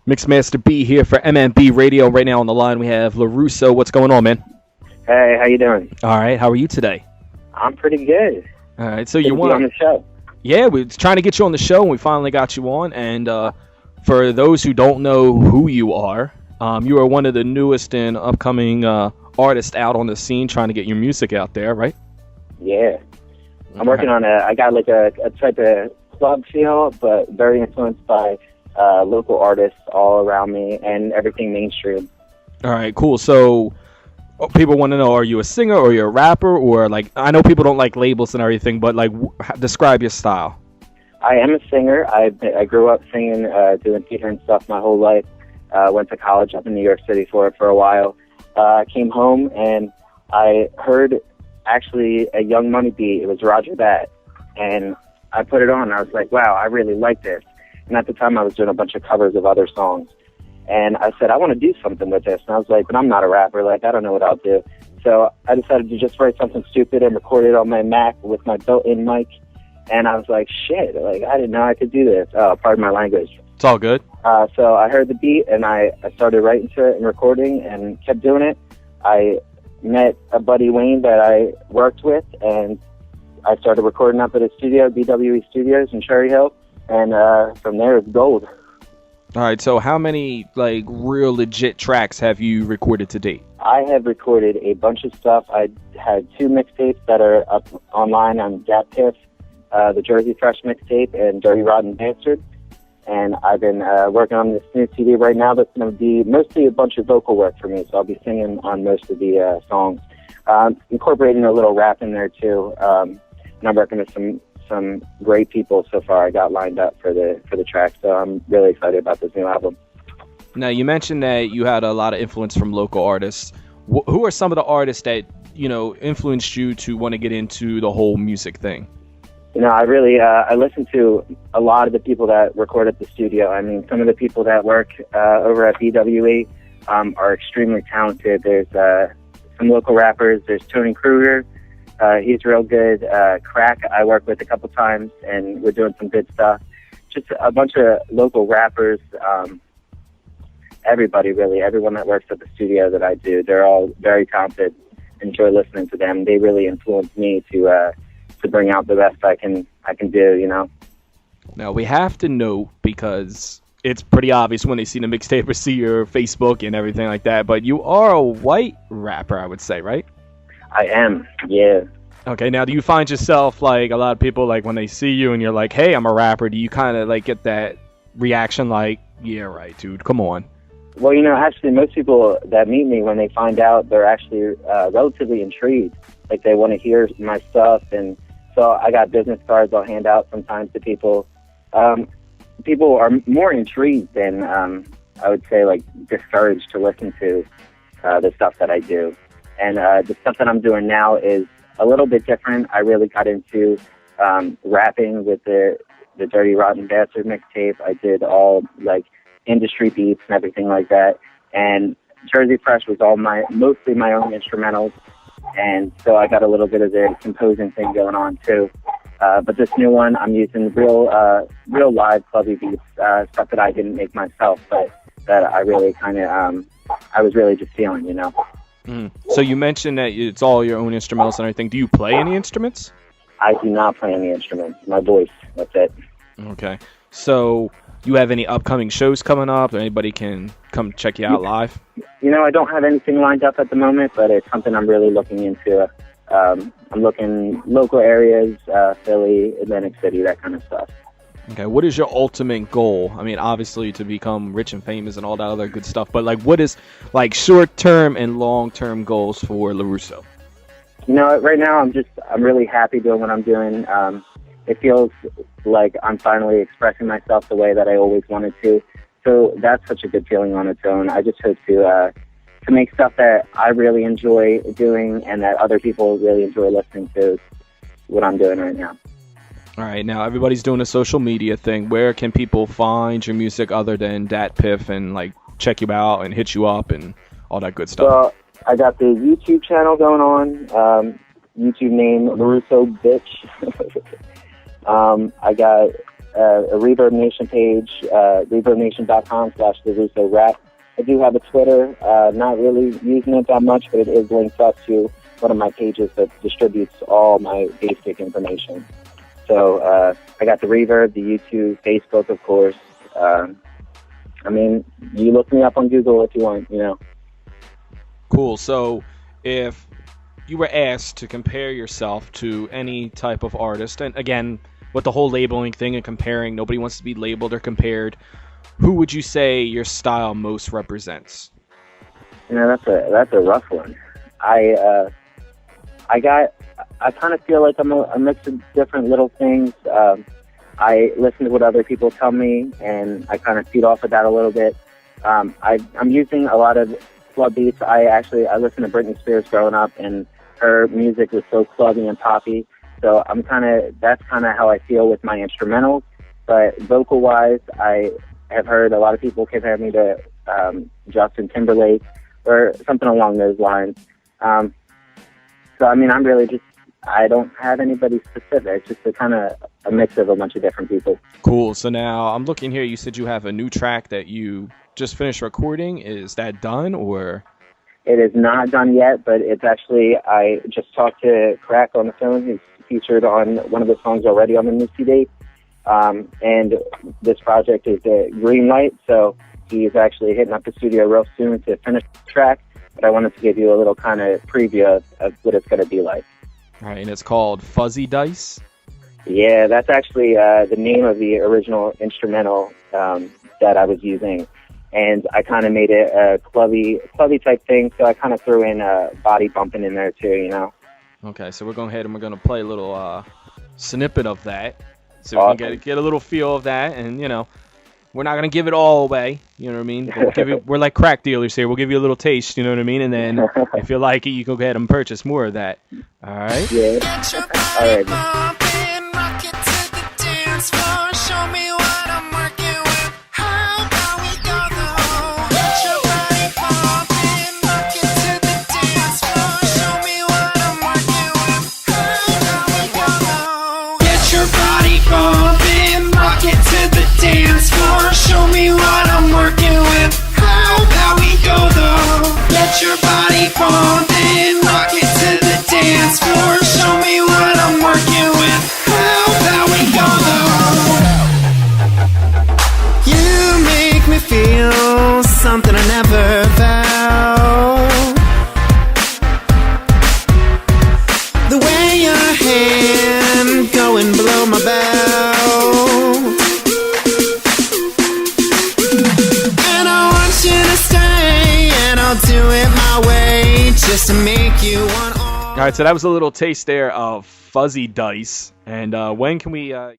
MixMastaB here for MMB Radio. Right now on the line we have Laruso. What's going on, man? Hey, how you doing? All right. How are you today? I'm pretty good. All right. So Good you to be on want? the show. Yeah, we're trying to get you on the show, and we finally got you on. And for those who don't know who you are one of the newest and upcoming artists out on the scene, trying to get your music out there, right? Yeah, I'm working on I got like a type of club feel, but very influenced by local artists all around me and everything mainstream. All right, cool. So people want to know, are you a singer or you're a rapper, or like, I know people don't like labels and everything, but like describe your style. I am a singer. I grew up singing, doing theater and stuff my whole life. Went to college up in New York City for a while. I came home and I heard actually a Young Money beat. It was Roger That, and I put it on. I was like, wow, I really like this. And at the time I was doing a bunch of covers of other songs. And I said, I want to do something with this. And I was like, but I'm not a rapper. Like, I don't know what I'll do. So I decided to just write something stupid and record it on my Mac with my built-in mic. And I was like, shit, like, I didn't know I could do this. Pardon my language. It's all good. So I heard the beat, and I started writing to it and recording and kept doing it. I met a buddy, Wayne, that I worked with, and I started recording up at a studio, BWE Studios in Cherry Hill. And from there, it's gold. All right, so how many like real legit tracks have you recorded to date? I have recorded a bunch of stuff. I had 2 mixtapes that are up online on DatPiff, the Jersey Fresh mixtape and Dirty Rotten Bastard. And I've been working on this new CD right now that's going to be mostly a bunch of vocal work for me, so I'll be singing on most of the songs. Incorporating a little rap in there too. And I'm working with some great people so far. I got lined up for the track, so I'm really excited about this new album. Now, you mentioned that you had a lot of influence from local artists. Who are some of the artists that, influenced you to want to get into the whole music thing? I really I listen to a lot of the people that record at the studio. I mean, some of the people that work over at BWE are extremely talented. There's some local rappers. There's Tony Kruger. He's real good. Crack, I work with a couple times, and we're doing some good stuff. Just a bunch of local rappers. Everybody, really, everyone that works at the studio that I do, they're all very talented. Enjoy listening to them. They really influence me to bring out the best I can do. Now, we have to know, because it's pretty obvious when they see the mixtape or see your Facebook and everything like that, but you are a white rapper, I would say, right? I am, yeah. Okay, now do you find yourself, like, a lot of people, like, when they see you and you're like, hey, I'm a rapper, do you kind of, like, get that reaction like, yeah, right, dude, come on? Well, actually, most people that meet me, when they find out, they're actually relatively intrigued. Like, they want to hear my stuff, and so I got business cards I'll hand out sometimes to people. People are more intrigued than, I would say, like, discouraged to listen to the stuff that I do. And the stuff that I'm doing now is a little bit different. I really got into rapping with the Dirty Rotten Bastard mixtape. I did all, like, industry beats and everything like that. And Jersey Fresh was mostly my own instrumentals. And so I got a little bit of the composing thing going on too. But this new one, I'm using real live clubby beats, stuff that I didn't make myself, but that I really kind of, I was really just feeling, So you mentioned that it's all your own instrumentals and everything. Do you play any instruments? I do not play any instruments. My voice, that's it. Okay. So you have any upcoming shows coming up? Or anybody can come check you out live? I don't have anything lined up at the moment, but it's something I'm really looking into. I'm looking local areas, Philly, Atlantic City, that kind of stuff. Okay, what is your ultimate goal? I mean, obviously to become rich and famous and all that other good stuff, but like, what is like short-term and long-term goals for Laruso? Right now I'm really happy doing what I'm doing. It feels like I'm finally expressing myself the way that I always wanted to. So that's such a good feeling on its own. I just hope to make stuff that I really enjoy doing and that other people really enjoy listening to, what I'm doing right now. All right, now everybody's doing a social media thing. Where can people find your music other than DatPiff and like check you out and hit you up and all that good stuff? Well, I got the YouTube channel going on. YouTube name Laruso Bitch. I got a Reverb Nation page, reverbnation.com/LaRusoRap. I do have a Twitter, not really using it that much, but it is linked up to one of my pages that distributes all my basic information. So I got the Reverb, the YouTube, Facebook, of course. I mean, you look me up on Google if you want, you know. Cool. So if you were asked to compare yourself to any type of artist, and again, with the whole labeling thing and comparing, nobody wants to be labeled or compared, who would you say your style most represents? You know, that's a rough one. I kind of feel like I'm a mix of different little things. I listen to what other people tell me, and I kind of feed off of that a little bit. I'm using a lot of club beats. I listened to Britney Spears growing up, and her music was so clubby and poppy. So that's kind of how I feel with my instrumentals. But vocal-wise, I have heard a lot of people compare me to Justin Timberlake or something along those lines. So, I mean, I don't have anybody specific, just a mix of a bunch of different people. Cool. So now I'm looking here. You said you have a new track that you just finished recording. Is that done, or? It is not done yet, but it's actually, I just talked to Crack on the phone, who's featured on one of the songs already on the new CD. And this project is a green light, so he's actually hitting up the studio real soon to finish the track. But I wanted to give you a little kind of preview of what it's going to be like. All right, and it's called Fuzzy Dice? Yeah, that's actually the name of the original instrumental that I was using. And I kind of made it a clubby type thing, so I kind of threw in body bumping in there too, you know. Okay, so we're going ahead and we're going to play a little snippet of that, so awesome. We can get a little feel of that, and, you know, we're not going to give it all away, you know what I mean? We're like crack dealers here. We'll give you a little taste, you know what I mean? And then if you like it, you can go ahead and purchase more of that. All right? Yeah. All right. Show me what I'm working with. How about we go though? Get your body pumping, rock it to the dance floor. Show me what I'm working with. How about we go though? You make me feel something I never felt. The way your hand going below my belt. I'll do it my way just to make you want all. All right, so that was a little taste there of Fuzzy Dice. And when can we